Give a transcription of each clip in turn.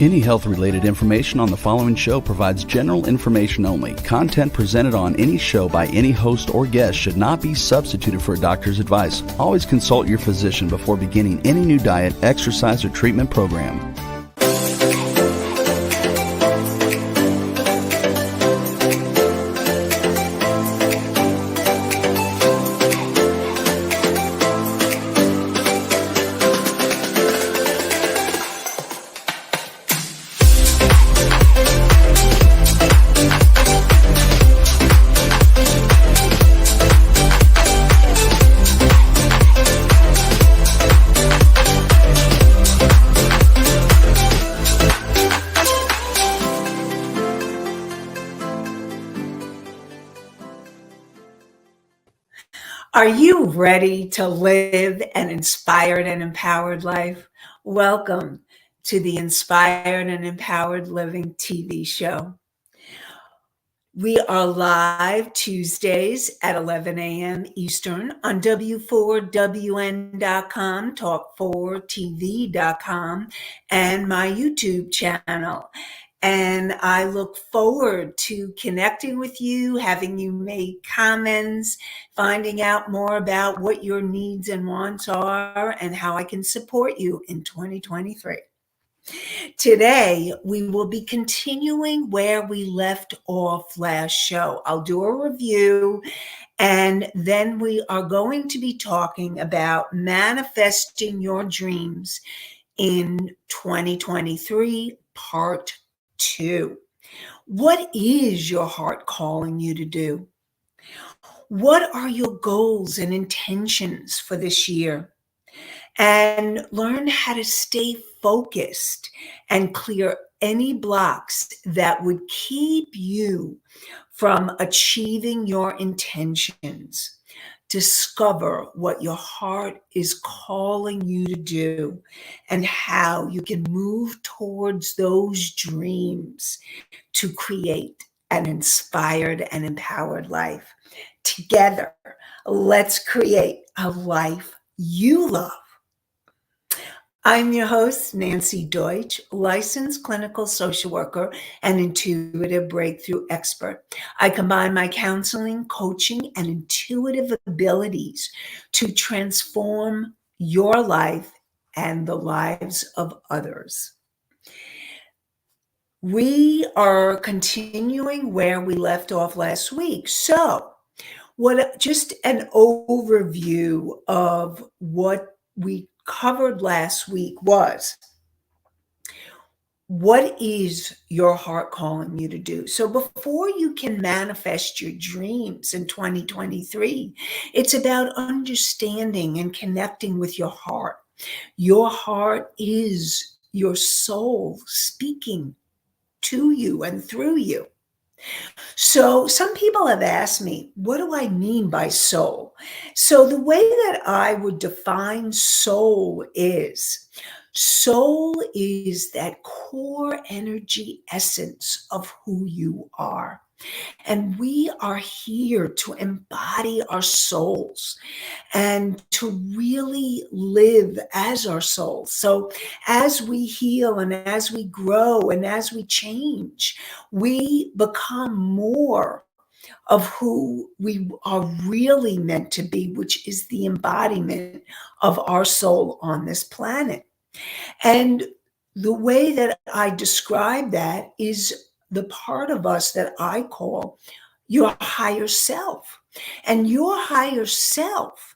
Any health-related information on the following show provides general information only. Content presented on any show by any host or guest should not be substituted for a doctor's advice. Always consult your physician before beginning any new diet, exercise, or treatment program. Are you ready to live an inspired and empowered life? Welcome to the Inspired and Empowered Living TV show. We are live Tuesdays at 11 a.m. Eastern on W4WN.com, Talk4TV.com, and my YouTube channel. And I look forward to connecting with you, having you make comments, finding out more about what your needs and wants are and how I can support you in 2023. Today, we will be continuing where we left off last show. I'll do a review, and then we are going to be talking about manifesting your dreams in 2023, part 2. What is your heart calling you to do? What are your goals and intentions for this year? And learn how to stay focused and clear any blocks that would keep you from achieving your intentions. Discover what your heart is calling you to do and how you can move towards those dreams to create an inspired and empowered life. Together, let's create a life you love. I'm your host, Nanci Deutsch, licensed clinical social worker and intuitive breakthrough expert. I combine my counseling, coaching, and intuitive abilities to transform your life and the lives of others. We are continuing where we left off last week. So, just an overview of what we covered last week was, what is your heart calling you to do? So before you can manifest your dreams in 2023, it's about understanding and connecting with your heart. Your heart is your soul speaking to you and through you. So some people have asked me, what do I mean by soul? So the way that I would define soul is that core energy essence of who you are. And we are here to embody our souls and to really live as our souls. So as we heal and as we grow and as we change, we become more of who we are really meant to be, which is the embodiment of our soul on this planet. And the way that I describe that is the part of us that I call your higher self. And your higher self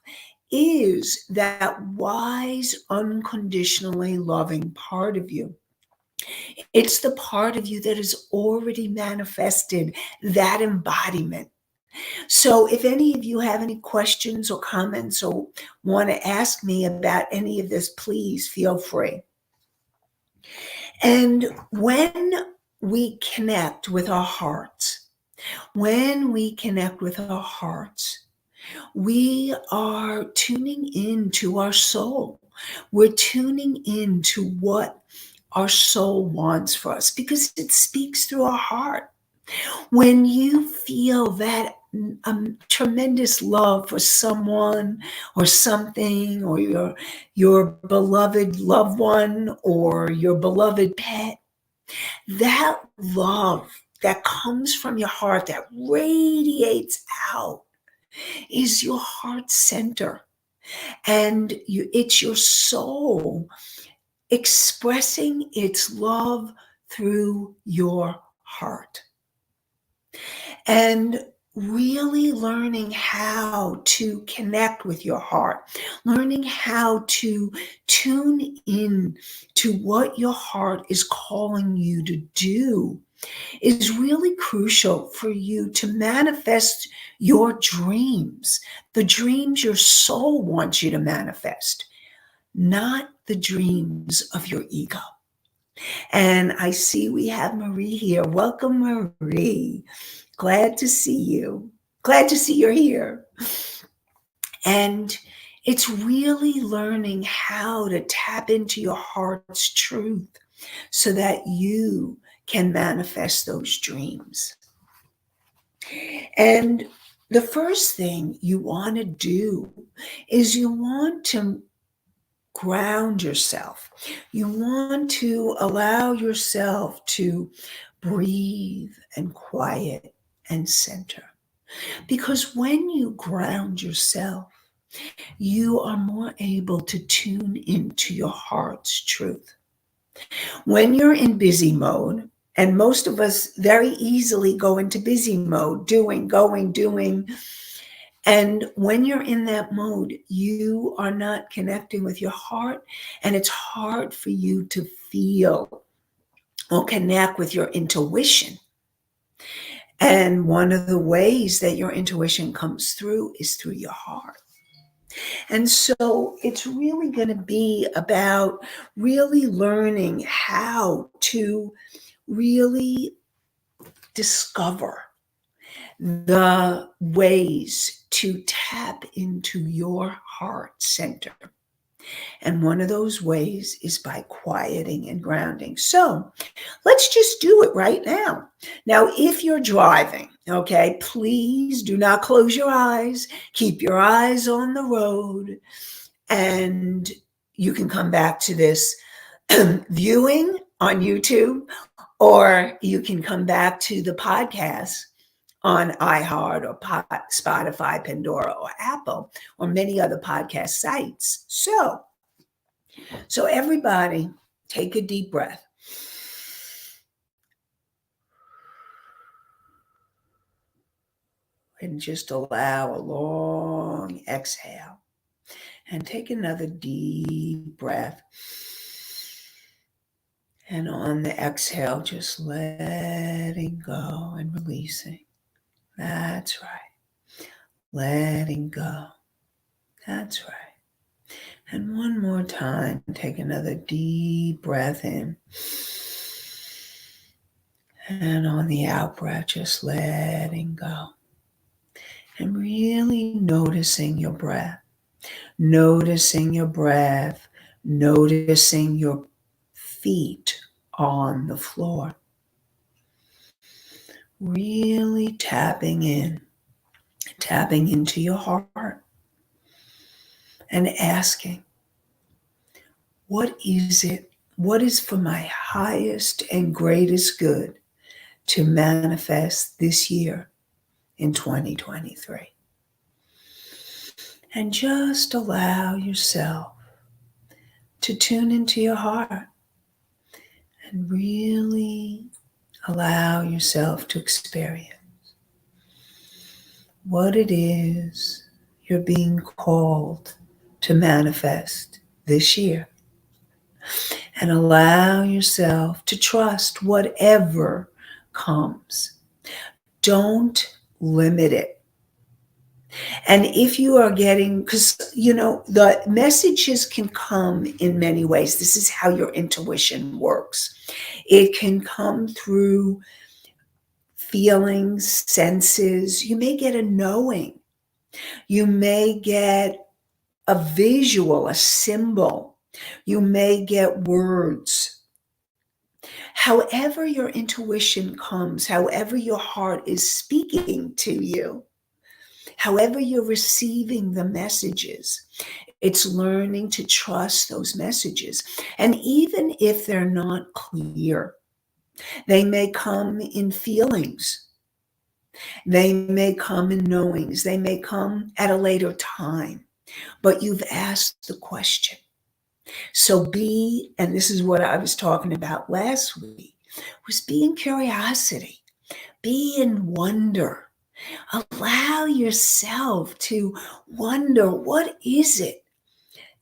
is that wise, unconditionally loving part of you. It's the part of you that has already manifested that embodiment. So if any of you have any questions or comments or want to ask me about any of this, please feel free. And when we connect with our hearts, we are tuning into our soul. We're tuning into what our soul wants for us because it speaks through our heart. When you feel that tremendous love for someone or something, or your beloved loved one or your beloved pet, That love that comes from your heart, that radiates out, is your heart center. And it's your soul expressing its love through your heart. And really learning how to connect with your heart, learning how to tune in to what your heart is calling you to do is really crucial for you to manifest your dreams, the dreams your soul wants you to manifest, not the dreams of your ego. And I see we have Marie here. Welcome, Marie. Glad to see you. Glad to see you're here. And it's really learning how to tap into your heart's truth so that you can manifest those dreams. And the first thing you want to do is you want to ground yourself. You want to allow yourself to breathe and quiet and center. Because when you ground yourself, you are more able to tune into your heart's truth. When you're in busy mode, and most of us very easily go into busy mode, doing, going, doing. And when you're in that mode, you are not connecting with your heart, and it's hard for you to feel or connect with your intuition. And one of the ways that your intuition comes through is through your heart. And so it's really going to be about really learning how to really discover the ways to tap into your heart center. And one of those ways is by quieting and grounding. So let's just do it right now. Now, if you're driving, okay, please do not close your eyes. Keep your eyes on the road. And you can come back to this viewing on YouTube, or you can come back to the podcast on iHeart or Spotify, Pandora, or Apple, or many other podcast sites. So everybody, take a deep breath. And just allow a long exhale. And take another deep breath. And on the exhale, just letting go and releasing. That's right. Letting go. That's right. And one more time, take another deep breath in. And on the out breath, just letting go. And really noticing your breath. Noticing your breath. Noticing your feet on the floor. Really tapping into your heart. And asking, what is it? What is for my highest and greatest good to manifest this year in 2023? And just allow yourself to tune into your heart and really allow yourself to experience what it is you're being called to manifest this year. And allow yourself to trust whatever comes. Don't limit it. And if you are getting, because, the messages can come in many ways. This is how your intuition works. It can come through feelings, senses. You may get a knowing. You may get a visual, a symbol. You may get words. However your intuition comes, however your heart is speaking to you, however you're receiving the messages, it's learning to trust those messages. And even if they're not clear, They may come in feelings. They may come in knowings. They may come at a later time. But you've asked the question. So be, and this is what I was talking about last week, was be in curiosity, be in wonder. Allow yourself to wonder, what is it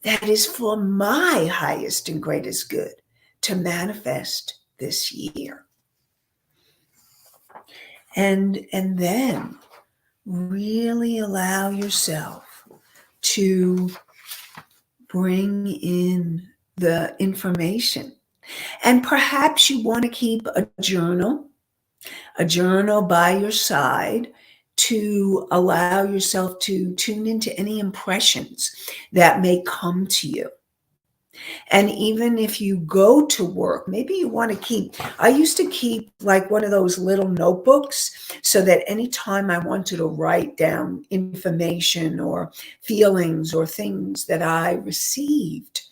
that is for my highest and greatest good to manifest this year? And then really allow yourself to bring in the information. And perhaps you want to keep a journal by your side to allow yourself to tune into any impressions that may come to you. And even if you go to work, maybe you want to keep, I used to keep like one of those little notebooks so that anytime I wanted to write down information or feelings or things that I received,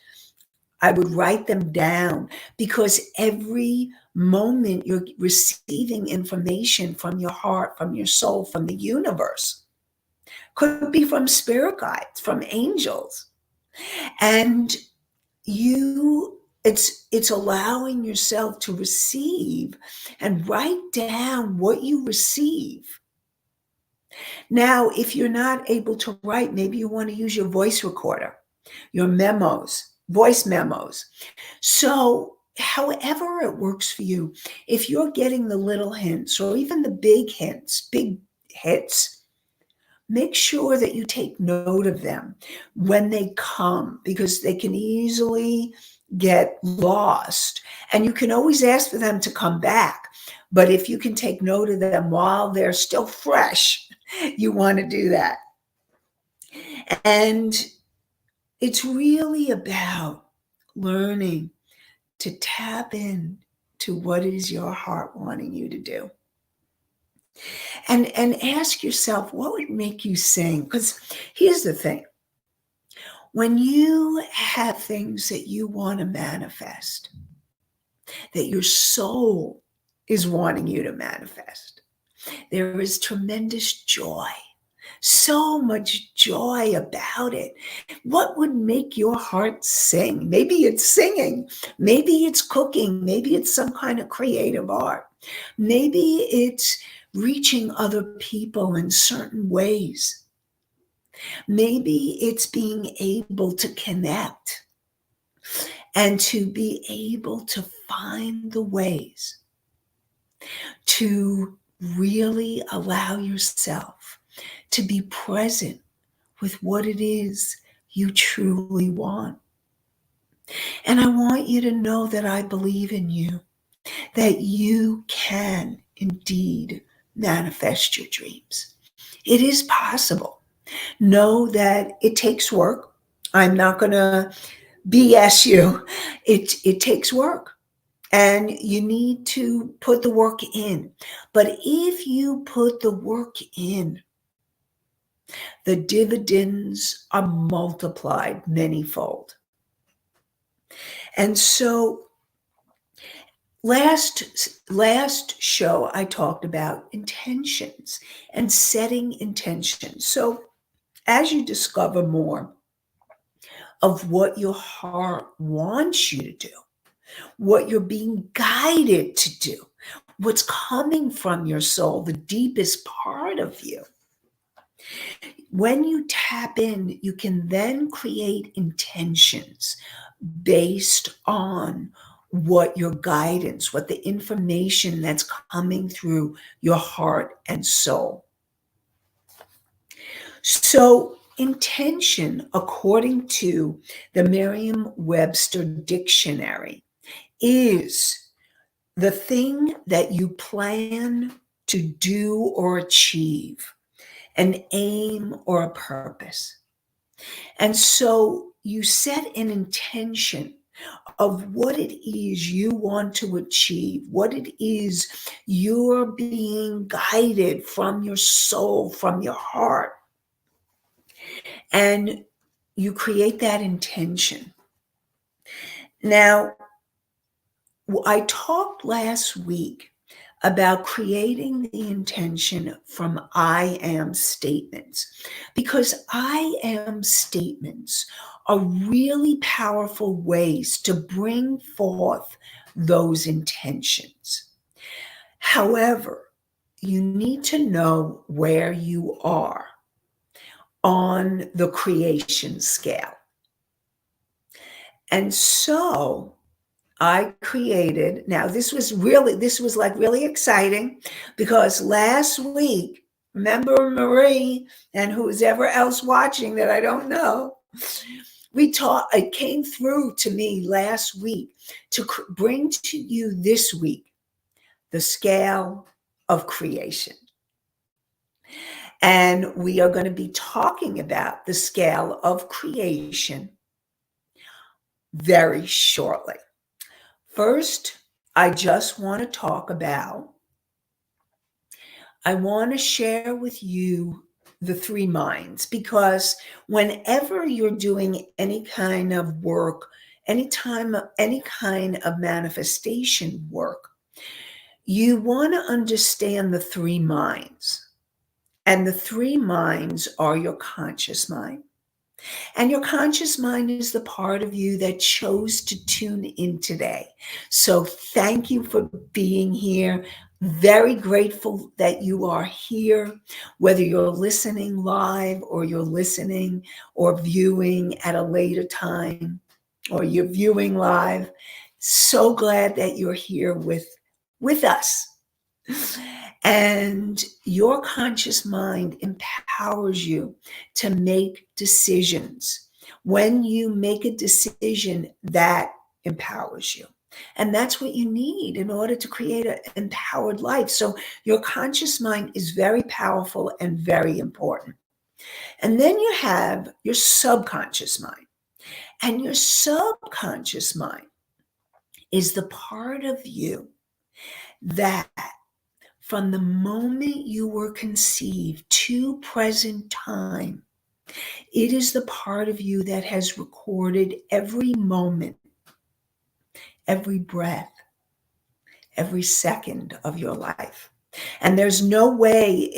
I would write them down, because every moment you're receiving information from your heart, from your soul, from the universe. Could be from spirit guides, from angels. And it's allowing yourself to receive and write down what you receive. Now, if you're not able to write, maybe you want to use your voice recorder, your memos, voice memos. So however it works for you, if you're getting the little hints or even the big hints, big hits, make sure that you take note of them when they come, because they can easily get lost. And you can always ask for them to come back. But if you can take note of them while they're still fresh, you want to do that. And it's really about learning to tap in to what is your heart wanting you to do. And ask yourself, what would make you sing? Because here's the thing. When you have things that you want to manifest, that your soul is wanting you to manifest, there is tremendous joy. So much joy about it. What would make your heart sing? Maybe it's singing. Maybe it's cooking. Maybe it's some kind of creative art. Maybe it's reaching other people in certain ways. Maybe it's being able to connect and to be able to find the ways to really allow yourself to be present with what it is you truly want. And I want you to know that I believe in you, that you can indeed manifest your dreams. It is possible. Know that it takes work. I'm not going to BS you. It takes work. And you need to put the work in. But if you put the work in, the dividends are multiplied manyfold. And so last show I talked about intentions and setting intentions. So as you discover more of what your heart wants you to do, what you're being guided to do, what's coming from your soul, the deepest part of you, when you tap in, you can then create intentions based on what your guidance, what the information that's coming through your heart and soul. So, intention, according to the Merriam-Webster dictionary, is the thing that you plan to do or achieve, an aim or a purpose. And so you set an intention of what it is you want to achieve, what it is you're being guided from your soul, from your heart. And you create that intention. Now, I talked last week about creating the intention from I am statements, because I am statements are really powerful ways to bring forth those intentions. However, you need to know where you are on the creation scale. And so I created, now this was like really exciting, because last week, remember Marie and who's ever else watching that I don't know, it came through to me last week to bring to you this week the scale of creation. And we are going to be talking about the scale of creation very shortly. First, I want to share with you the three minds, because whenever you're doing any kind of work, any kind of manifestation work, you want to understand the three minds. And the three minds are your conscious mind. And your conscious mind is the part of you that chose to tune in today. So thank you for being here. Very grateful that you are here, whether you're listening live or you're listening or viewing at a later time, or you're viewing live. So glad that you're here with us. And your conscious mind empowers you to make decisions. When you make a decision, that empowers you. And that's what you need in order to create an empowered life. So your conscious mind is very powerful and very important. And then you have your subconscious mind. And your subconscious mind is the part of you that, from the moment you were conceived to present time, it is the part of you that has recorded every moment, every breath, every second of your life. And there's no way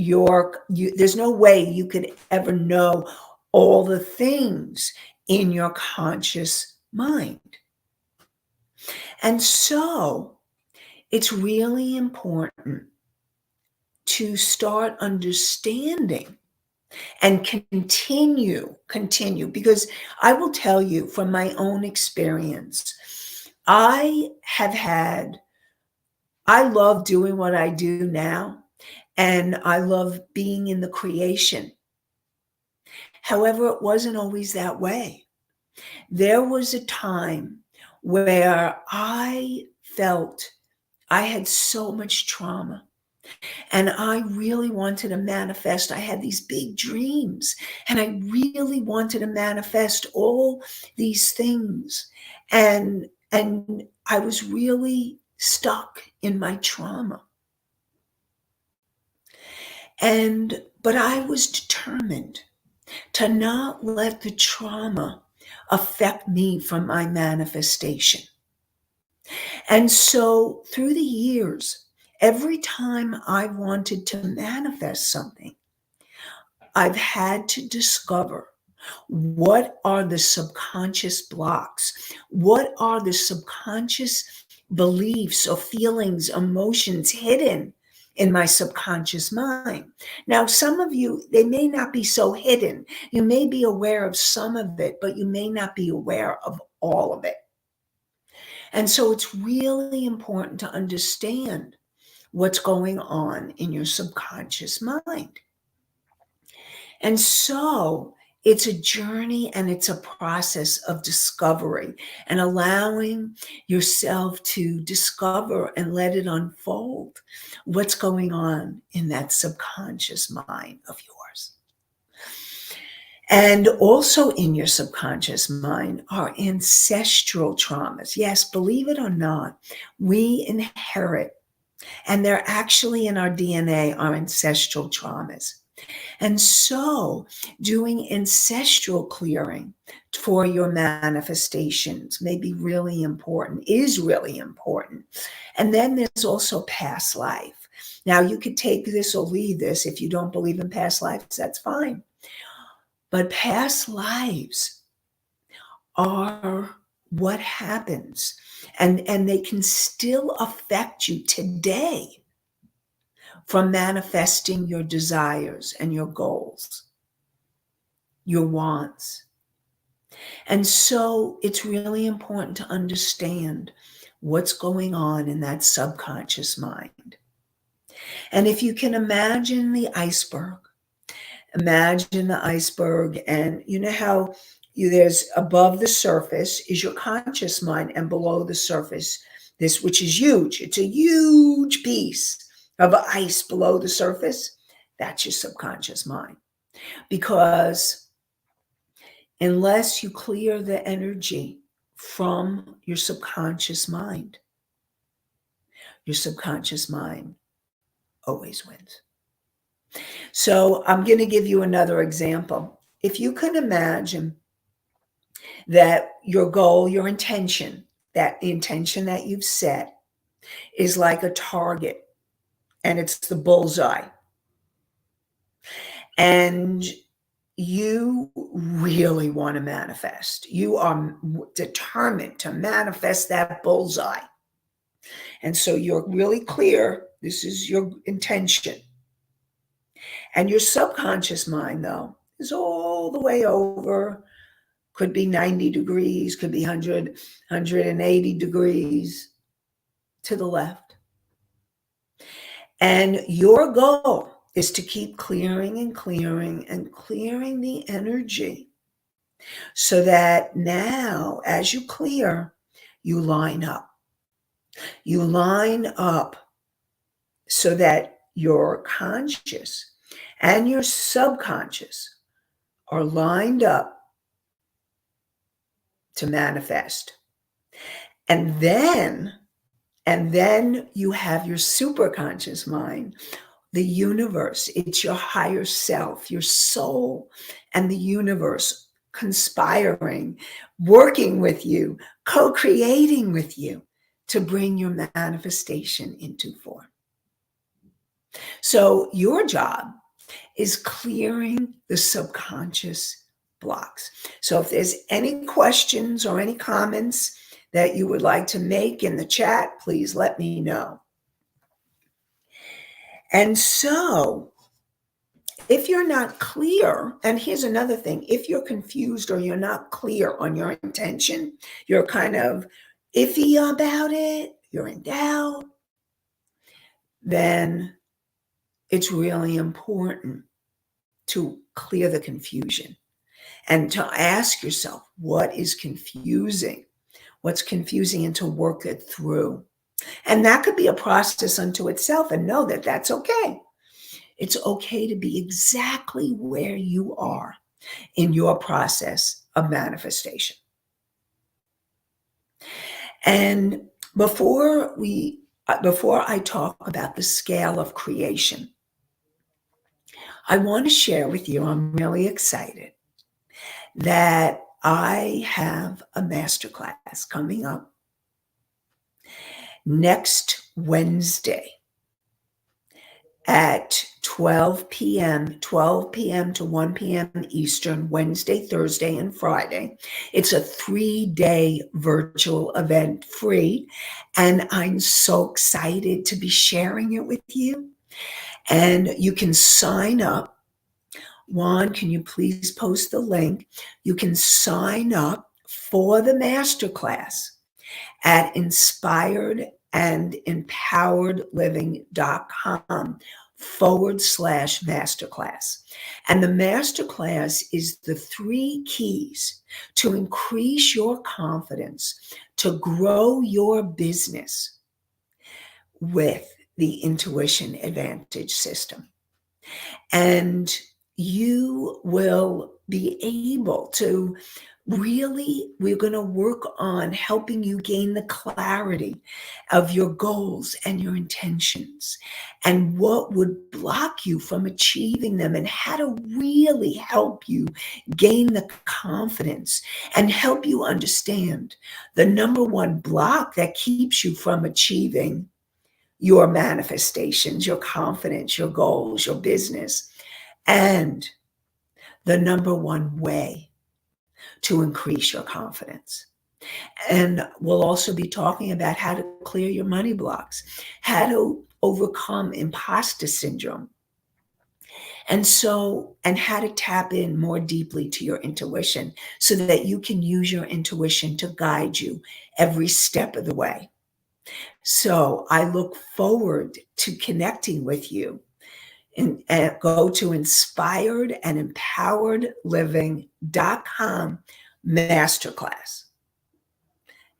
there's no way you could ever know all the things in your conscious mind. And so it's really important to start understanding and continue, because I will tell you from my own experience, I love doing what I do now, and I love being in the creation. However, it wasn't always that way. There was a time where I felt I had so much trauma, and I really wanted to manifest. I had these big dreams, and I really wanted to manifest all these things. And I was really stuck in my trauma. But I was determined to not let the trauma affect me from my manifestation. And so through the years, every time I wanted to manifest something, I've had to discover what are the subconscious blocks, what are the subconscious beliefs or feelings, emotions hidden in my subconscious mind. Now, some of you, they may not be so hidden. You may be aware of some of it, but you may not be aware of all of it. And so it's really important to understand what's going on in your subconscious mind. And so it's a journey, and it's a process of discovery and allowing yourself to discover and let it unfold what's going on in that subconscious mind of yours. And also in your subconscious mind are ancestral traumas. Yes, believe it or not, we inherit, and they're actually in our DNA, our ancestral traumas. And so doing ancestral clearing for your manifestations may be really important, is really important. And then there's also past life. Now, you could take this or leave this. If you don't believe in past lives, that's fine. But past lives are what happens, and they can still affect you today from manifesting your desires and your goals, your wants. And so it's really important to understand what's going on in that subconscious mind. And if you can imagine the iceberg, and you know how there's above the surface is your conscious mind, and below the surface, this, which is huge. It's a huge piece of ice below the surface. That's your subconscious mind. Because unless you clear the energy from your subconscious mind always wins. So I'm going to give you another example. If you can imagine that your goal, your intention, that the intention that you've set is like a target, and it's the bullseye. And you really want to manifest. You are determined to manifest that bullseye. And so you're really clear. This is your intention. And your subconscious mind, though, is all the way over. Could be 90 degrees, could be 180 degrees to the left. And your goal is to keep clearing and clearing and clearing the energy so that now, as you clear, you line up. You line up so that your conscious and your subconscious are lined up to manifest. And then you have your superconscious mind, the universe. It's your higher self, your soul, and the universe conspiring, working with you, co-creating with you to bring your manifestation into form. So your job is clearing the subconscious blocks. So if there's any questions or any comments that you would like to make in the chat, please let me know. And so if you're not clear, and here's another thing, if you're confused or you're not clear on your intention, you're kind of iffy about it, you're in doubt, then it's really important to clear the confusion and to ask yourself, what is confusing? What's confusing, and to work it through. And that could be a process unto itself, and know that that's okay. It's okay to be exactly where you are in your process of manifestation. And before I talk about the scale of creation, I want to share with you, I'm really excited that I have a masterclass coming up next Wednesday at 12 p.m. to 1 p.m. Eastern, Wednesday, Thursday, and Friday. It's a 3-day virtual event, free, and I'm so excited to be sharing it with you. And you can sign up. Juan, can you please post the link? You can sign up for the masterclass at inspiredandempoweredliving.com/masterclass. And the masterclass is the 3 keys to increase your confidence, to grow your business with the Intuition Advantage System. And you will be able to really, we're going to work on helping you gain the clarity of your goals and your intentions and what would block you from achieving them, and how to really help you gain the confidence and help you understand the number one block that keeps you from achieving your manifestations, your confidence, your goals, your business, and the number one way to increase your confidence. And we'll also be talking about how to clear your money blocks, how to overcome imposter syndrome, and how to tap in more deeply to your intuition so that you can use your intuition to guide you every step of the way. So I look forward to connecting with you. And go to inspiredandempoweredliving.com masterclass.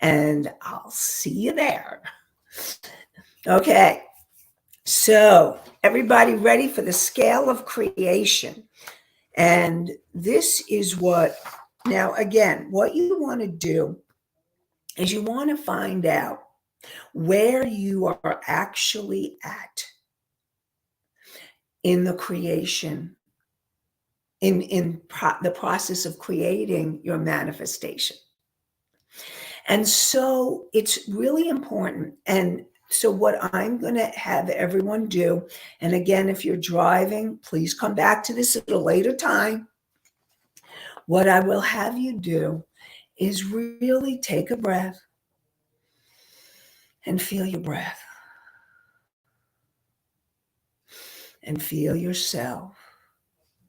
And I'll see you there. Okay. So everybody ready for the scale of creation? And this is now again, what you want to do is you want to find out where you are actually at in the creation, in the process of creating your manifestation. And so it's really important. And so what I'm going to have everyone do, and again, if you're driving, please come back to this at a later time. What I will have you do is really take a breath and feel your breath. And feel yourself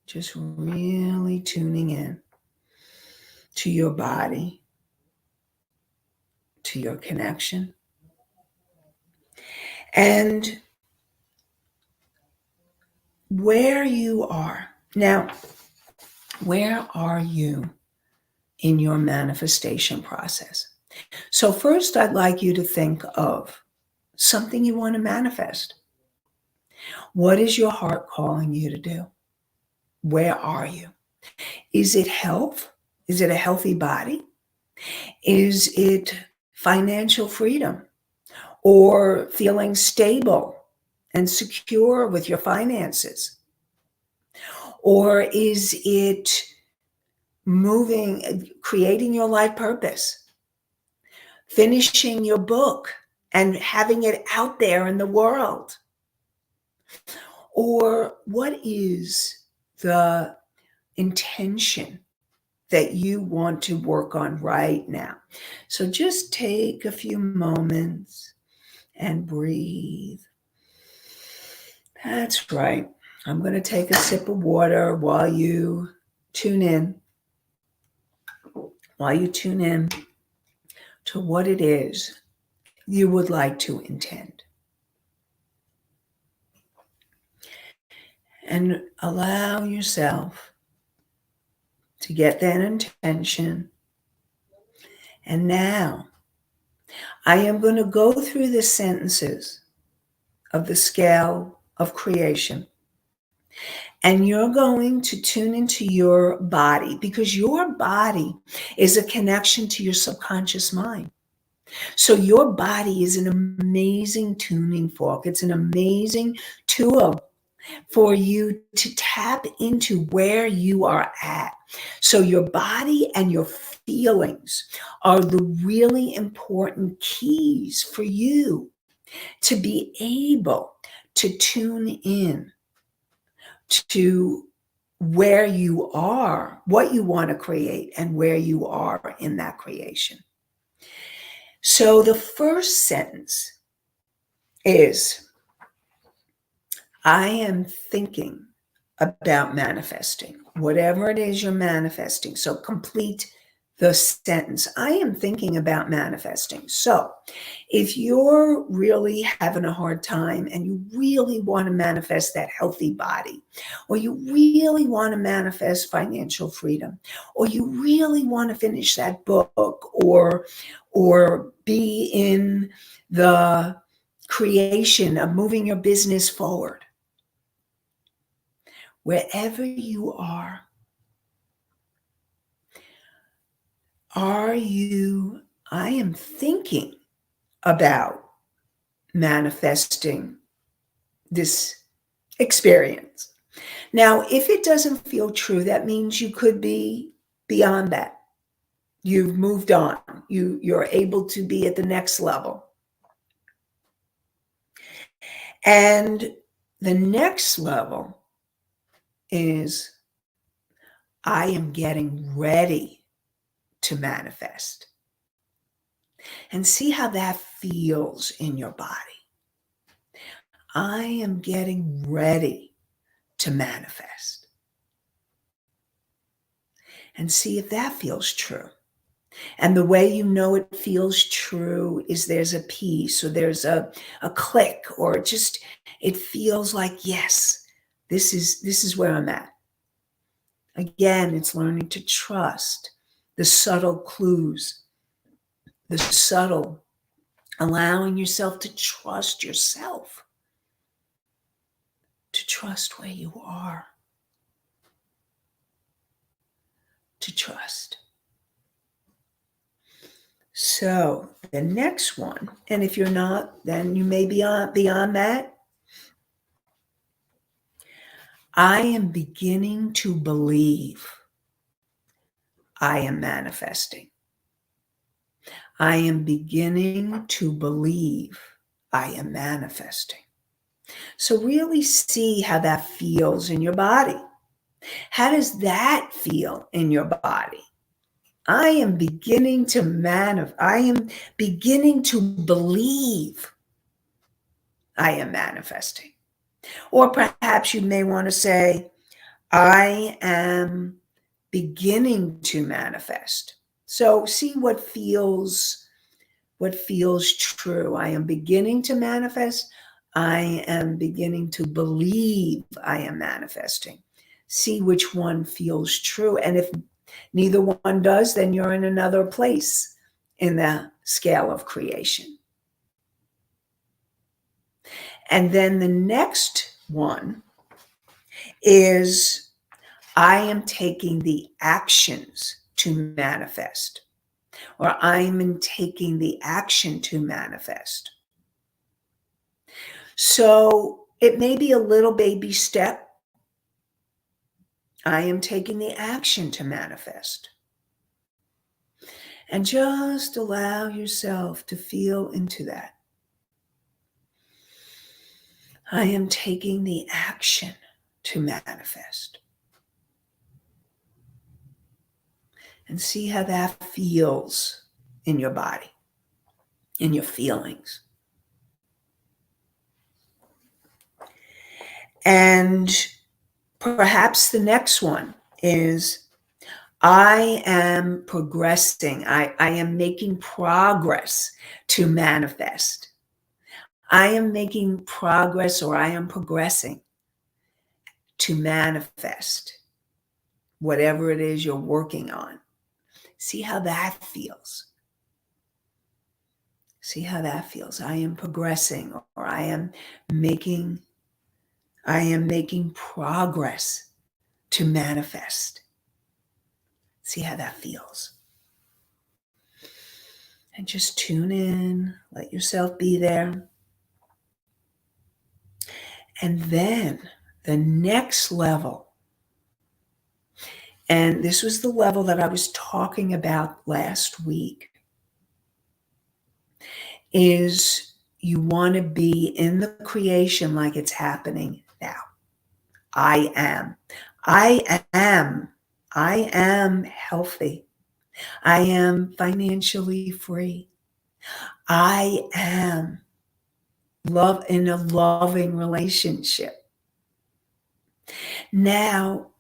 just really tuning in to your body, to your connection. And where you are. Now, where are you in your manifestation process? So first, I'd like you to think of something you want to manifest. What is your heart calling you to do? Where are you? Is it health? Is it a healthy body? Is it financial freedom? Or feeling stable and secure with your finances? Or is it creating your life purpose, finishing your book and having it out there in the world? Or what is the intention that you want to work on right now? So just take a few moments and breathe. That's right. I'm going to take a sip of water while you tune in. While you tune in to what it is you would like to intend. And allow yourself to get that intention. And now I am going to go through the sentences of the scale of creation. And you're going to tune into your body, because your body is a connection to your subconscious mind. So your body is an amazing tuning fork. It's an amazing tool for you to tap into where you are at. So your body and your feelings are the really important keys for you to be able to tune in to where you are, what you want to create, and where you are in that creation. So the first sentence is, I am thinking about manifesting, whatever it is you're manifesting. So complete the sentence. I am thinking about manifesting. So if you're really having a hard time and you really want to manifest that healthy body, or you really want to manifest financial freedom, or you really want to finish that book, or be in the creation of moving your business forward, wherever you are, I am thinking about manifesting this experience. Now, if it doesn't feel true, that means you could be beyond that. You've moved on. You're able to be at the next level. And the next level is I am getting ready to manifest. And see how that feels in your body. I am getting ready to manifest. And see if that feels true. And the way you know it feels true is there's a peace, or there's a click, or it feels like, yes, this is where I'm at. Again, it's learning to trust the subtle clues, the subtle, allowing yourself to trust yourself, to trust where you are, to trust. So the next one, and if you're not, then you may be beyond that. I am beginning to believe I am manifesting. I am beginning to believe I am manifesting. So really see how that feels in your body. How does that feel in your body? I am beginning to I am beginning to believe I am manifesting. Or perhaps you may want to say, I am beginning to manifest. So see what feels true. I am beginning to manifest. I am beginning to believe I am manifesting. See which one feels true. And if neither one does, then you're in another place in the scale of creation. And then the next one is I am taking the actions to manifest, or I'm taking the action to manifest. So it may be a little baby step. I am taking the action to manifest. And just allow yourself to feel into that. I am taking the action to manifest. And see how that feels in your body, in your feelings. And perhaps the next one is I am progressing. I am making progress to manifest. I am making progress, or I am progressing to manifest whatever it is you're working on. See how that feels. See how that feels. I am progressing, or I am making progress to manifest. See how that feels. And just tune in, let yourself be there. And then the next level, and this was the level that I was talking about last week, is you want to be in the creation like it's happening now. I am. I am. I am healthy. I am financially free. I am in a loving relationship. Now,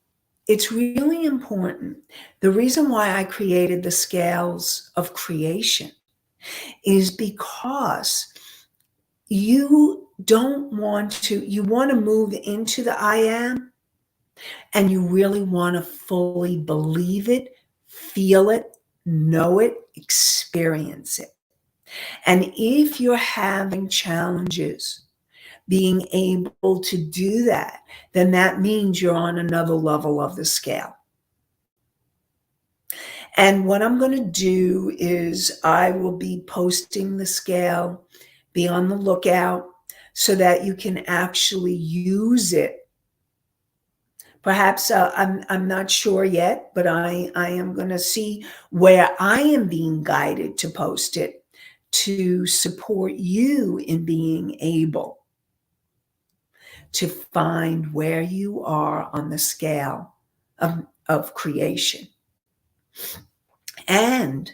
it's really important. The reason why I created the scales of creation is because you want to move into the I am, and you really want to fully believe it, feel it, know it, experience it. And if you're having challenges being able to do that, then that means you're on another level of the scale. And what I'm going to do is I will be posting the scale. Be on the lookout so that you can actually use it. Perhaps I'm not sure yet, but I am going to see where I am being guided to post it to support you in being able to find where you are on the scale of creation. And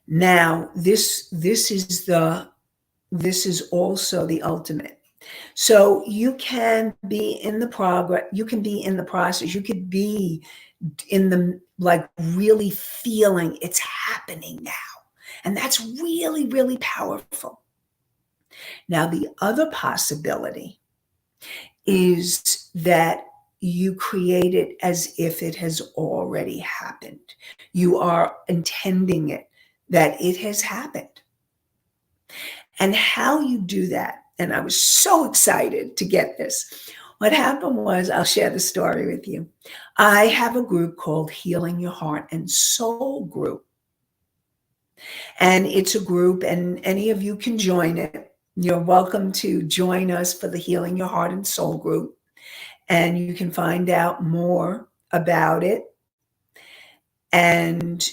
now this is also the ultimate. So you can be in the progress, you can be in the process, you could be in the, like, really feeling it's happening now. And that's really, really powerful. Now, the other possibility is that you create it as if it has already happened. You are intending it, that it has happened. And how you do that, and I was so excited to get this. What happened was, I'll share the story with you. I have a group called Healing Your Heart and Soul Group. And it's a group, and any of you can join it. You're welcome to join us for the Healing Your Heart and Soul Group. And you can find out more about it. And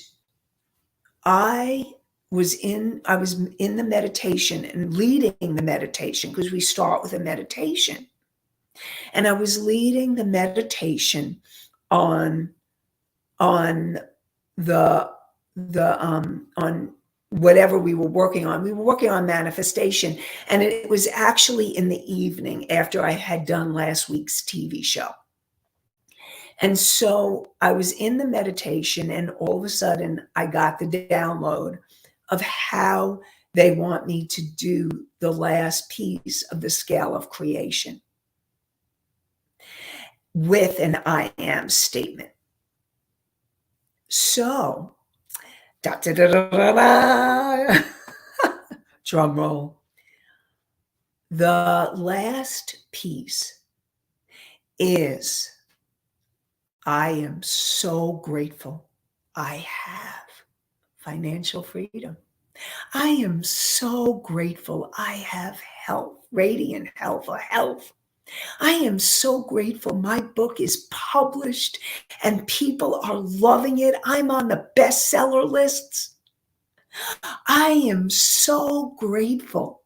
I was in the meditation and leading the meditation, because we start with a meditation. And I was leading the meditation on the on whatever we were working on. We were working on manifestation, and it was actually in the evening after I had done last week's TV show. And so I was in the meditation, and all of a sudden I got the download of how they want me to do the last piece of the scale of creation with an I am statement. So, da, da, da, da, da, da. Drum roll. The last piece is, I am so grateful I have financial freedom. I am so grateful I have health, radiant health, or health. I am so grateful my book is published and people are loving it. I'm on the bestseller lists. I am so grateful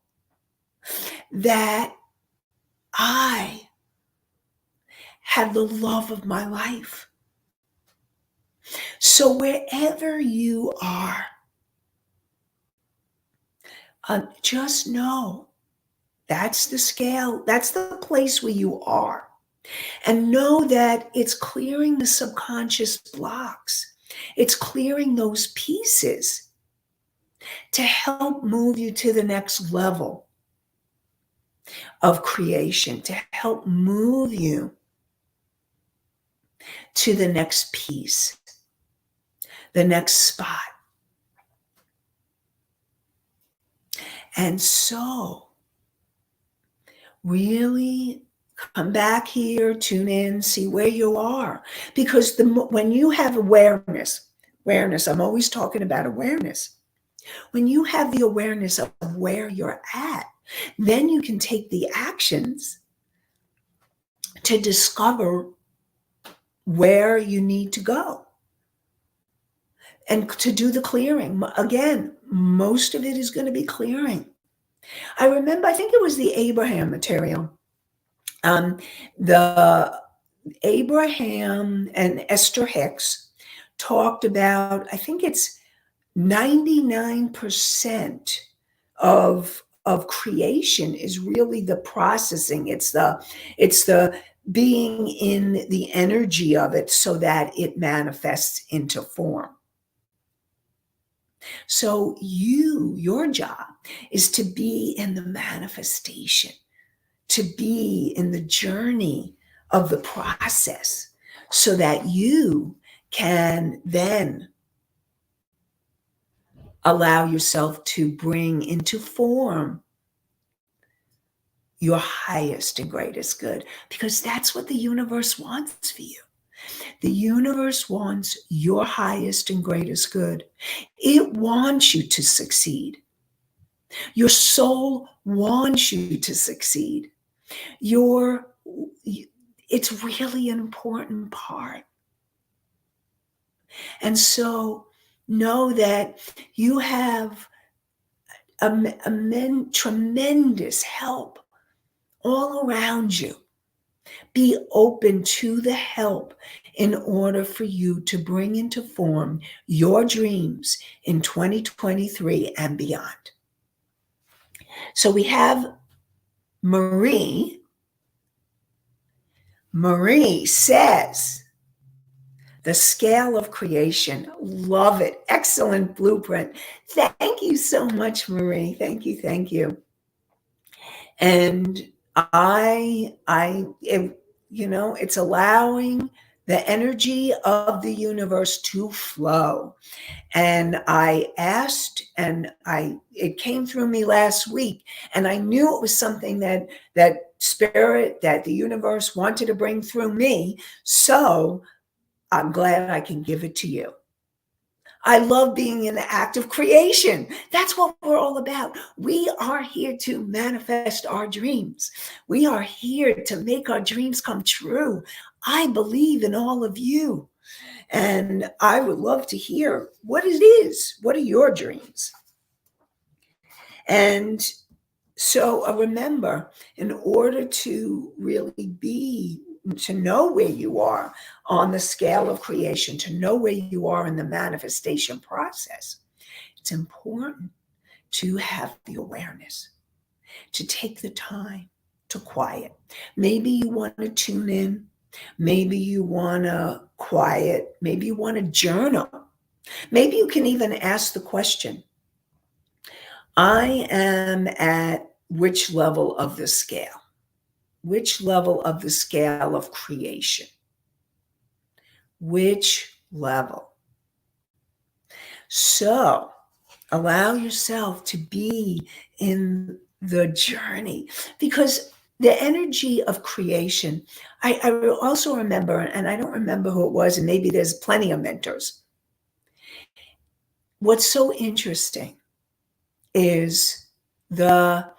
that I have the love of my life. So wherever you are, just know that's the scale. That's the place where you are. And know that it's clearing the subconscious blocks. It's clearing those pieces to help move you to the next level of creation, to help move you to the next piece, the next spot. And so, really come back here, tune in, see where you are. Because when you have awareness, I'm always talking about awareness. When you have the awareness of where you're at, then you can take the actions to discover where you need to go and to do the clearing. Again, most of it is going to be clearing. I remember, I think it was the Abraham material. The Abraham and Esther Hicks talked about, I think it's 99% of creation is really the processing. It's the being in the energy of it so that it manifests into form. So your job is to be in the manifestation, to be in the journey of the process, so that you can then allow yourself to bring into form your highest and greatest good, because that's what the universe wants for you. The universe wants your highest and greatest good. It wants you to succeed. Your soul wants you to succeed. It's really an important part. And so know that you have tremendous help all around you. Be open to the help in order for you to bring into form your dreams in 2023 and beyond. So we have Marie. Marie says, the scale of creation. Love it. Excellent blueprint. Thank you so much, Marie. Thank you. Thank you. And it's allowing the energy of the universe to flow. And I asked, and it came through me last week, and I knew it was something that spirit, that the universe wanted to bring through me. So I'm glad I can give it to you. I love being in the act of creation. That's what we're all about. We are here to manifest our dreams. We are here to make our dreams come true. I believe in all of you. And I would love to hear what it is. What are your dreams? And so remember, in order to really to know where you are on the scale of creation, to know where you are in the manifestation process, it's important to have the awareness, to take the time to quiet. Maybe you want to tune in. Maybe you want to quiet. Maybe you want to journal. Maybe you can even ask the question, I am at which level of the scale? Which level of the scale of creation? Which level? So allow yourself to be in the journey, because the energy of creation, I also remember, and I don't remember who it was, and maybe there's plenty of mentors. What's so interesting is the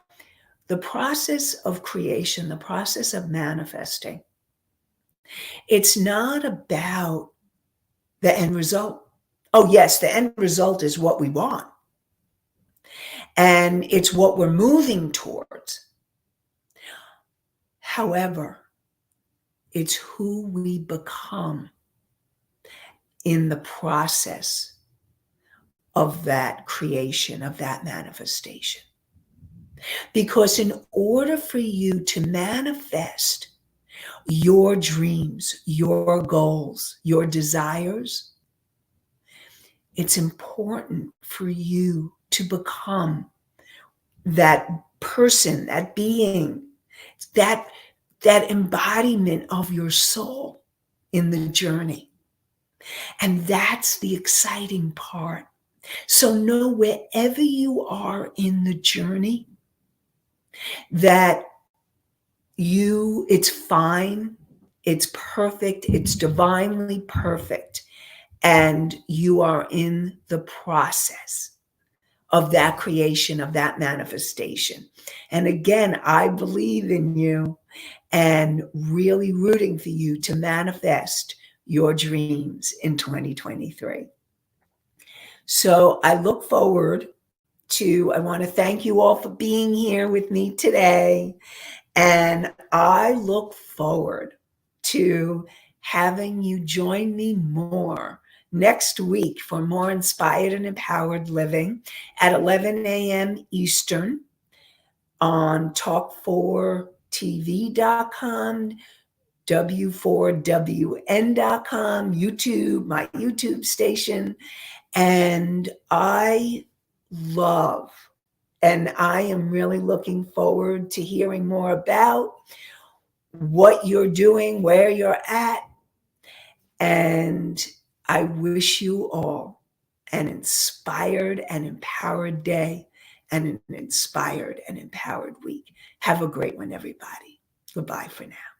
process of creation, the process of manifesting. It's not about the end result. Oh, yes, the end result is what we want. And it's what we're moving towards. However, it's who we become in the process of that creation, of that manifestation. Because in order for you to manifest your dreams, your goals, your desires, it's important for you to become that person, that being, that embodiment of your soul in the journey. And that's the exciting part. So know wherever you are in the journey, that it's fine, it's perfect, it's divinely perfect, and you are in the process of that creation, of that manifestation. And again, I believe in you and really rooting for you to manifest your dreams in 2023. So I look forward I want to thank you all for being here with me today. And I look forward to having you join me more next week for more inspired and empowered living at 11 a.m. Eastern on talk4tv.com, w4wn.com, YouTube, my YouTube station. And I am really looking forward to hearing more about what you're doing, where you're at. And I wish you all an inspired and empowered day and an inspired and empowered week. Have a great one, everybody. Goodbye for now.